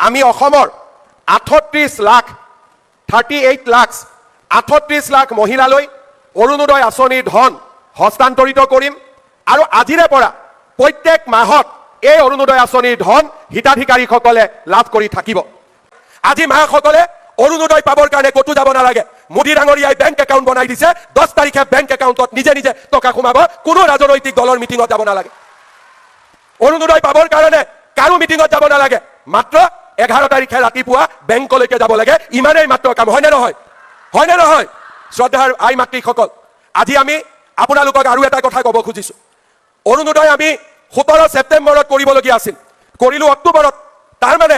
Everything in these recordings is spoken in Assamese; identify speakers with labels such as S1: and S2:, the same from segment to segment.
S1: আমি অসমৰ 38 লাখ 38 লাখ 38 লাখ মহিলালৈ অৰুণোদয় আঁচনিৰ ধন হস্তান্তৰিত কৰিম আৰু আজিৰে পৰা প্ৰত্যেক মাহত এই অৰুণোদয় আঁচনিৰ ধন হিতাধিকাৰীসকলে লাভ কৰি থাকিব। আজি মাসকলে অৰুণোদয় পাবৰ কাৰণে ক'তো যাব নালাগে। মোদী ডাঙৰীয়াই বেংক একাউণ্ট বনাই দিছে, 10 তাৰিখে বেংক একাউণ্টত নিজে নিজে টকা সোমাব, কোনো ৰাজনৈতিক দলৰ মিটিঙত যাব নালাগে। অৰুণোদয় পাবৰ কাৰণে কাৰো মিটিঙত যাব নালাগে, মাত্ৰ 11 তাৰিখে ৰাতিপুৱা বেংকলৈকে যাব লাগে, ইমানেই মাত্ৰ কাম। হয়নে নহয়? হয়নে নহয়? শ্ৰদ্ধাৰ আই মাতৃসকল, আজি আমি আপোনালোকক আৰু এটা কথা ক'ব খুজিছোঁ। অৰুণোদয় আমি 17 ছেপ্টেম্বৰত কৰিবলগীয়া আছিল, কৰিলোঁ অক্টোবৰত। তাৰমানে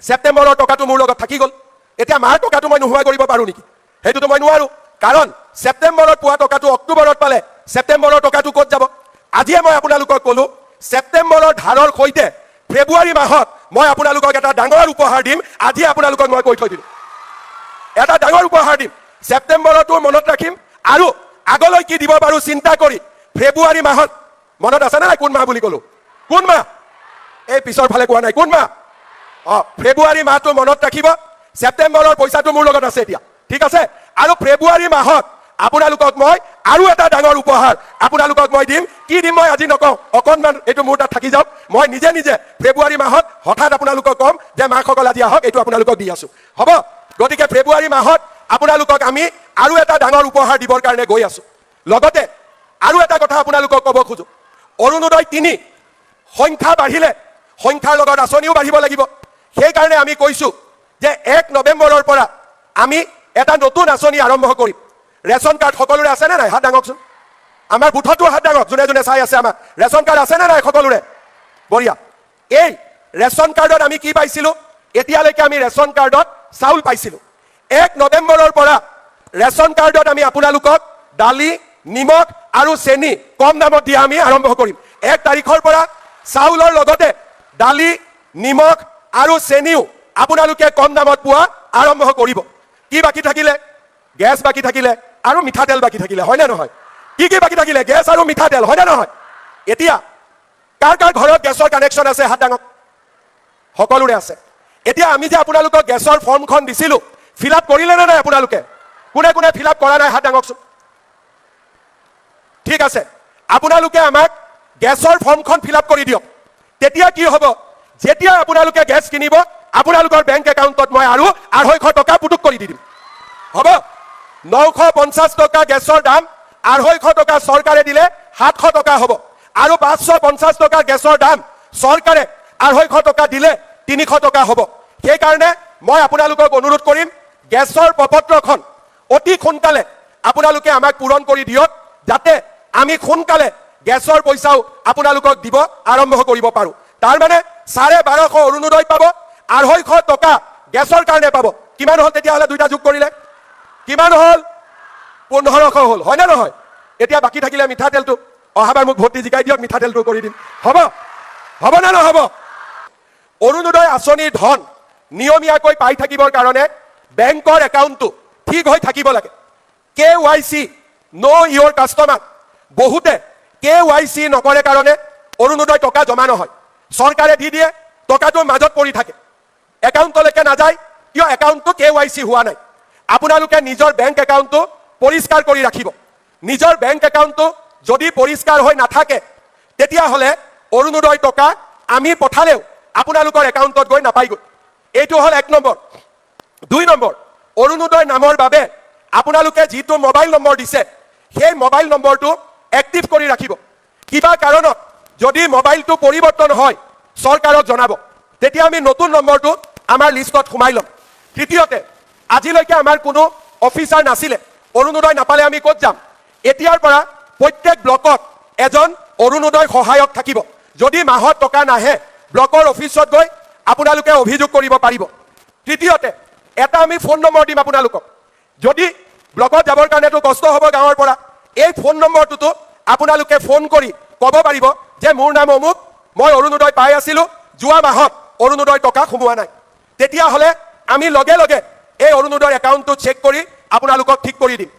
S1: ছেপ্টেম্বৰৰ টকাটো মোৰ লগত থাকি গ'ল। এতিয়া মাৰ টকাটো মই নোহোৱা কৰিব পাৰোঁ নেকি? সেইটোতো মই নোৱাৰোঁ, কাৰণ ছেপ্টেম্বৰত পোৱা টকাটো অক্টোবৰত পালে ছেপ্টেম্বৰৰ টকাটো ক'ত যাব? আজিয়ে মই আপোনালোকক ক'লোঁ, ছেপ্টেম্বৰৰ ধাৰৰ সৈতে ফেব্ৰুৱাৰী মাহত মই আপোনালোকক এটা ডাঙৰ উপহাৰ দিম। আজি আপোনালোকক মই কৈ থৈ দিলোঁ, এটা ডাঙৰ উপহাৰ দিম। ছেপ্টেম্বৰতো মনত ৰাখিম আৰু আগলৈ কি দিব পাৰোঁ চিন্তা কৰি ফেব্ৰুৱাৰী মাহত, মনত আছে নাই কোন মাহ বুলি ক'লোঁ? কোন মাহ? এই পিছৰ ফালে কোৱা নাই, কোন মাহ? ফেব্ৰুৱাৰী মাহটো মনত ৰাখিব। ছেপ্টেম্বৰৰ পইচাটো মোৰ লগত আছে এতিয়া, ঠিক আছে? আৰু ফেব্ৰুৱাৰী মাহত আপোনালোকক মই আৰু এটা ডাঙৰ উপহাৰ আপোনালোকক মই দিম। কি দিম মই আজি নকওঁ, অকণমান এইটো মোৰ তাত থাকি যাওক। মই নিজে নিজে ফেব্ৰুৱাৰী মাহত হঠাৎ আপোনালোকক ক'ম যে মাসকল আজি আহক, এইটো আপোনালোকক দি আছোঁ, হ'ব? গতিকে ফেব্ৰুৱাৰী মাহত আপোনালোকক আমি আৰু এটা ডাঙৰ উপহাৰ দিবৰ কাৰণে গৈ আছোঁ। লগতে আৰু এটা কথা আপোনালোকক ক'ব খোজোঁ, অৰুণোদয় 3 সংখ্যা বাঢ়িলে সংখ্যাৰ লগত আঁচনিও বাঢ়িব লাগিব। সেইকাৰণে আমি কৈছোঁ যে 1 নৱেম্বৰৰ পৰা আমি এটা নতুন আঁচনি আৰম্ভ কৰিম। ৰেচন কাৰ্ড সকলোৰে আছেনে নাই? হাত দাঙকচোন। আমাৰ বুথতো হাত দাঙক, যোনে যোনে চাই আছে। আমাৰ ৰেচন কাৰ্ড আছেনে নাই সকলোৰে? বঢ়িয়া। এই ৰেচন কাৰ্ডত আমি কি পাইছিলোঁ? এতিয়ালৈকে আমি ৰেচন কাৰ্ডত চাউল পাইছিলোঁ। 1 নৱেম্বৰৰ পৰা ৰেচন কাৰ্ডত আমি আপোনালোকক দালি, নিমখ আৰু চেনি কম দামত দিয়া আমি আৰম্ভ কৰিম। 1 তাৰিখৰ পৰা চাউলৰ লগতে দালি, নিমখ আৰু চেনিও আপোনালোকে কম দামত পোৱা আৰম্ভ কৰিব। কি বাকী থাকিলে? গেছ বাকী থাকিলে আৰু মিঠাতেল বাকী থাকিলে, হয়নে নহয়? কি কি বাকী থাকিলে? গেছ আৰু মিঠাতেল, হয়নে নহয়? এতিয়া কাৰ কাৰ ঘৰত গেছৰ কানেকশ্যন আছে? হাত দাঙক। সকলোৰে আছে। এতিয়া আমি যে আপোনালোকক গেছৰ ফৰ্মখন দিছিলোঁ, ফিল আপ কৰিলে নে নাই আপোনালোকে? কোনে কোনে ফিল আপ কৰা নাই হাত দাঙকচোন। ঠিক আছে, আপোনালোকে আমাক গেছৰ ফৰ্মখন ফিল আপ কৰি দিয়ক। তেতিয়া কি হ'ব? যেতিয়া আপোনালোকে গেছ কিনিব, আপোনালোকৰ বেংক একাউণ্টত মই আৰু 250 টকা পুটুক কৰি দি দিম, হ'ব? 950 টকা গেছৰ দাম, 250 টকা চৰকাৰে দিলে 700 টকা হ'ব। আৰু 550 টকা গেছৰ দাম চৰকাৰে 250 টকা দিলে 300 টকা হ'ব। সেইকাৰণে মই আপোনালোকক অনুৰোধ কৰিম, গেছৰ প্ৰপত্ৰখন অতি সোনকালে আপোনালোকে আমাক পূৰণ কৰি দিয়ক, যাতে আমি সোনকালে গেছৰ পইচাও আপোনালোকক দিব আৰম্ভ কৰিব পাৰোঁ। তাৰমানে 1250 অৰুণোদয় পাব, 250 টকা গেছৰ কাৰণে পাব। কিমান হ'ল তেতিয়াহ'লে? দুইটা যোগ কৰিলে কিমান হ'ল? 1500 হ'ল, হয়নে নহয়? এতিয়া বাকী থাকিলে মিঠাতেলটো। অহাবাৰ মোক ভোট দি জিকাই দিয়ক, মিঠাতেলটো কৰি দিম, হ'ব? হ'ব নে নহ'ব? অৰুণোদয় আঁচনিৰ ধন নিয়মীয়াকৈ পাই থাকিবৰ কাৰণে বেংকৰ একাউণ্টটো ঠিক হৈ থাকিব লাগে। KYC ন' ইয়ৰ কাষ্টমাৰ। বহুতে KYC নকৰে কাৰণে অৰুণোদয় টকা জমা নহয়, চৰকাৰে দি দিয়ে, টকাটো মাজত পৰি থাকে, একাউণ্টলৈকে নাযায়। কিয়? একাউণ্টটো KYC হোৱা নাই। আপোনালোকে নিজৰ বেংক একাউণ্টটো পৰিষ্কাৰ কৰি ৰাখিব। নিজৰ বেংক একাউণ্টটো যদি পৰিষ্কাৰ হৈ নাথাকে, তেতিয়াহ'লে অৰুণোদয় টকা আমি পঠালেও আপোনালোকৰ একাউণ্টত গৈ নাপায়গৈ। এইটো হ'ল 1 নম্বৰ। 2 নম্বৰ, অৰুণোদয় নামৰ বাবে আপোনালোকে যিটো মোবাইল নম্বৰ দিছে, সেই মোবাইল নম্বৰটো এক্টিভ কৰি ৰাখিব। কিবা কাৰণত যদি মোবাইলটো পৰিৱৰ্তন হয়, চৰকাৰক জনাব, তেতিয়া আমি নতুন নম্বৰটো আমাৰ লিষ্টত সোমাই ল'ম। তৃতীয়তে, আজিলৈকে আমাৰ কোনো অফিচাৰ নাছিলে, অৰুণোদয় নাপালে আমি ক'ত যাম? এতিয়াৰ পৰা প্ৰত্যেক ব্লকত এজন অৰুণোদয় সহায়ক থাকিব। যদি মাহত টকা নাহে, ব্লকৰ অফিচত গৈ আপোনালোকে অভিযোগ কৰিব পাৰিব। তৃতীয়তে, এটা আমি ফোন নম্বৰ দিম আপোনালোকক। যদি ব্লকত যাবৰ কাৰণেতো কষ্ট হ'ব গাঁৱৰ পৰা, এই ফোন নম্বৰটোতো আপোনালোকে ফোন কৰি ক'ব পাৰিব যে মোৰ নাম অমুক, মই অৰুণোদয় পাই আছিলোঁ, যোৱা মাহত অৰুণোদয় টকা সোমোৱা নাই। তেতিয়াহ'লে আমি লগে লগে এই অৰুণোদয় একাউণ্টটো চেক কৰি আপোনালোকক ঠিক কৰি দিম।